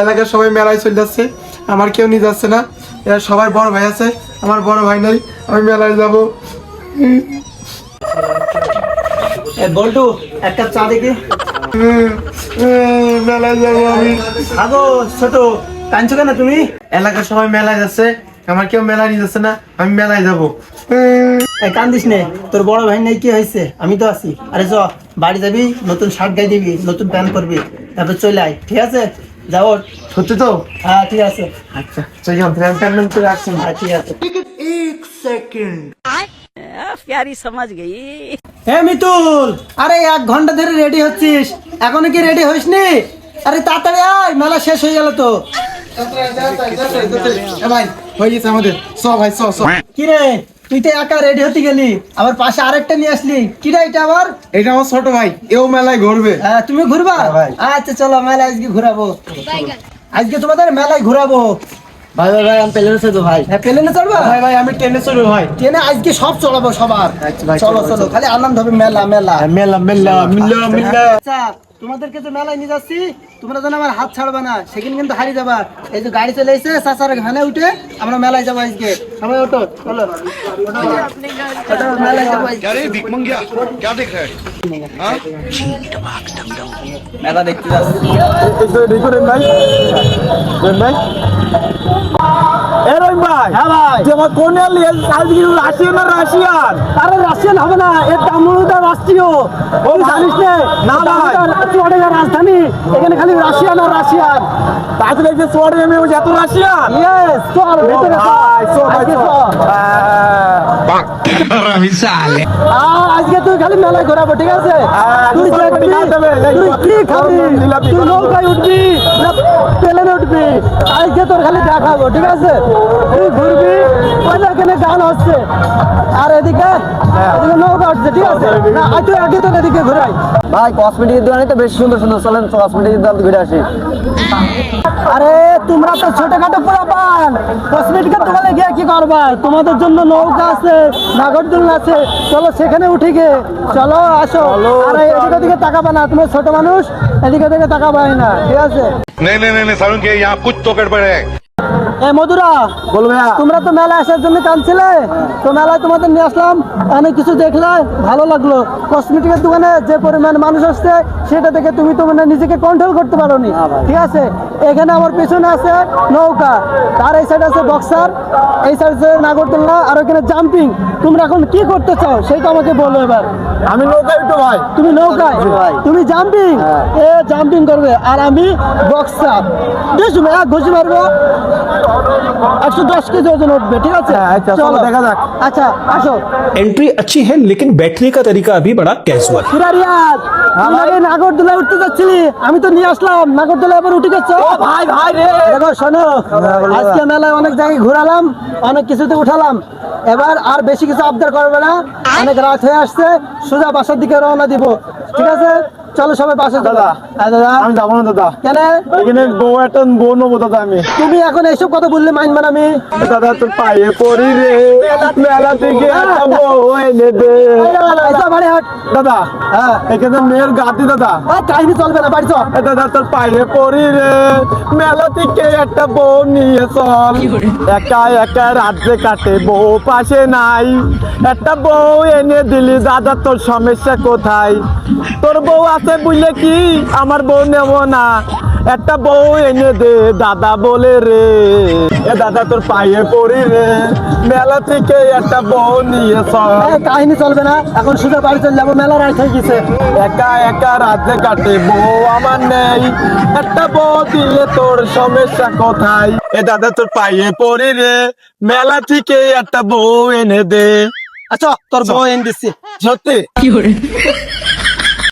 এলাকার সবাই মেলায় চলে যাচ্ছে, আমার কেউ নিয়ে যাচ্ছে না। এর সবাই বড় ভাই আছে, আমার বড় ভাই নাই, আমি মেলায় যাবো। বল্টু এক কাপ চা দেখি। মেলায় যাবো আমি। আগো ছোট কাঁদছো কেন তুমি? এলাকার সবাই মেলায় যাচ্ছে, আমার কেউ মেলায় নিয়ে যাচ্ছে না, আমি মেলায় যাবো। কান্দিস নে, তোর বড় ভাই নাই কি হয়েছে? আমি তো আছি। আরে চ বাড়ি যাবি, নতুন শার্ট গায়ে দিবি, নতুন প্যান্ট করবি, তারপর চলে আয়, ঠিক আছে? যাও। সত্যি তো? হ্যাঁ ঠিক আছে। আচ্ছা চল, প্যান্ট করে আসছি। হ্যাঁ ঠিক আছে। प्यारी समझ गई। হে মিতুল, আরে 1 ঘন্টা ধরে রেডি হচ্ছিস, এখনো কি রেডি হইসনি? আরে তাড়াতাড়ি আয়, মেলা শেষ হয়ে গেল তো। ভাই হয়ে গেছে আমাদের, চ ভাই চ চ। কি রে, তুই তো একা রেডি হতে গেলি, আবার পাশে আরেকটা নিয়ে আসলি, কিরা এটা আবার? এটা আমার ছোট ভাই, এও মেলায় ঘুরবে। হ্যাঁ তুমি ঘুরবা? ভাই। আচ্ছা চলো মেলায় আজকে ঘুরাবো, আজকে তোমাদের মেলায় ঘুরাবো। ভাই ভাই ভাই আমি প্লেনে চড়বো ভাই। হ্যাঁ প্লেনে চড়বা? ভাই ভাই আমি ট্রেনে চড়বো ভাই। ট্রেনে আজকে সব চড়াবো সবার। আচ্ছা ভাই, চলো চলো, চলো, চলো। খালি আনন্দ হবে, মেলা মেলা। মেলা মেলা মিল্লা মিল্লা। আচ্ছা তোমাদেরকে তো মেলায় নিয়ে যাচ্ছি, তোমরা যেন আমার হাত ছাড়বা না, সেদিন কিন্তু হারিয়ে যাবা। এই যে গাড়ি চলে এসেছে, চাচার ঘানে উঠে আমরা মেলায় যাবো আজকে। সবাই ওঠো চলো, ওঠো, মেলায় যাবো আজকে। क्या रे भिख मंगिया क्या देख रहा है মেলা দেখতে যাচ্ছি। হ্যাঁ ভাই, রাশিয়ান। আরে রাশিয়ান হবে না, এর দাম রাষ্ট্রীয়। ও জানিস না ভাই, চুয়াডাঙ্গা রাজধানী, এখানে খালি রাশিয়ান আর রাশিয়ান। তাহলে যে চুয়াডাঙ্গা এত রাশিয়ান? ইয়েস, চল ভেতরে আজকে তুই খালি মেলায় ঘোরাবো, ঠিক আছে? তুই দেখবি, তুই কি খাবি, তুই নৌকায় উঠবি না প্লেনে উঠবি, আজকে তোর খালি দেখাবো, ঠিক আছে? তুই ঘুরবি, ওই যে এখানে গান হচ্ছে, আর এদিকে নৌকা উঠছে, ঠিক আছে? না তুই আগে তো এদিকে ঘুরাই। ভাই কসমেটিকের দোকানে তো বেশ সুন্দর সুন্দর, চলেন কসমেটিকের দোকান ঘুরে আসি। আরে তোমরা তো ছোটখাটো পোলাপান, কসমেটিকের দোকানে গিয়ে কি করবা? তোমাদের জন্য নৌকা আছে, নাগরদোলনা আছে, চলো সেখানে উঠে গে, চলো আসো। আরে এদিকে ওদিকে তাকাবা না, তুমি ছোট মানুষ, এদিকে ওদিকে তাকাবাই না, ঠিক আছে? नहीं नहीं नहीं सारुण के यहाँ कुछ तो गड़बड़ है এ মধুরা, বল ভাইয়া। তোমরা তো মেলা আসার জন্য কাঁদছিলে, তো মেলায় তোমাদের নিয়ে আসলাম, অনেক কিছু দেখলে ভালো লাগলো। কসমেটিকের দোকানে যে পরিমাণ মানুষ আসছে, সেটা দেখে তুমি তো মানে নিজেকে কন্ট্রোল করতে পারোনি, ঠিক আছে? এখানে আমার পিছনে আছে নৌকা, আর এই সাইড আছে বক্সার, এই সাইড আছে নাগরদোলনা, আর ওখানে জাম্পিং। তোমরা এখন কি করতে চাও সেটা আমাকে বলো এবার। আমি নৌকায় উঠবো ভাই। তুমি নৌকায়, তুমি জাম্পিং, এ জাম্পিং করবে, আর আমি বক্সার। দেখছো এক ঘুষি মারবো, 110 কেজি ওজন উঠবে, ঠিক আছে? আচ্ছা, চলো দেখা যাক। আচ্ছা আসো। एंट्री अच्छी है लेकिन बैठने का तरीका अभी बड़ा कैजुअल है। রিয়াদ, আমি নাগরদোলায় উঠতে যাচ্ছিলি, আমি তো নিয়ে আসলাম, নাগরদোলায় এবার উঠে গেছো। ভাই ভাই রে, দেখো শোনো, আজকে মেলায় অনেক জায়গায় ঘোরালাম, অনেক কিছুতে উঠালাম, এবার আর বেশি কিছু আবদার করবে না, অনেক রাত হয়ে আসছে, সোজা বাসার দিকে রওনা দিব, ঠিক আছে? চলো সবাই বাসা দাদা। দাদা আমি যাবো না দাদা, কেন? এখানে বউ নেবো দাদা আমি। তুমি এখন এইসব কথা বললে মানবে না আমি। দাদা তোর পায়ে পড়ি রে, মেলা থেকে একটা বউ এনে দে। আচ্ছা, বাড়ি হাট। দাদা হ্যাঁ, এখানে মেয়ের গাতি দাদা। কাহিনী চলবে না, বাড়ি চল। দাদা তোর পায়ে পড়ি রে, মেলা থেকে একটা বউ নিয়ে চল। একা একা রাত্রে কাটে, বউ পাশে নাই, একটা বউ এনে দিলি দাদা, তোর সমস্যা কোথায়? তোর বউ আছে বুঝলে কি, আমার বউ নেব না, একটা বউ এনে দে দাদা বলে রে। এ দাদা তোর পায়ে পড়ি রে, মেলা থেকে একটা বউ নিয়ে চল। কাহিনী চলবে না, এখন সোজা বাড়ি চলে যাবো, মেলা রাত হয়ে গেছে। একা একা রাতে কাটে, বউ আমার নেই, একটা বউ দিলে তোর সমস্যা কোথায়? এ দাদা তোর পায়ে পড়ি রে, মেলা থেকে একটা বউ এনে দে। আচ্ছা তোর বউ এনে দিচ্ছি। সত্যি?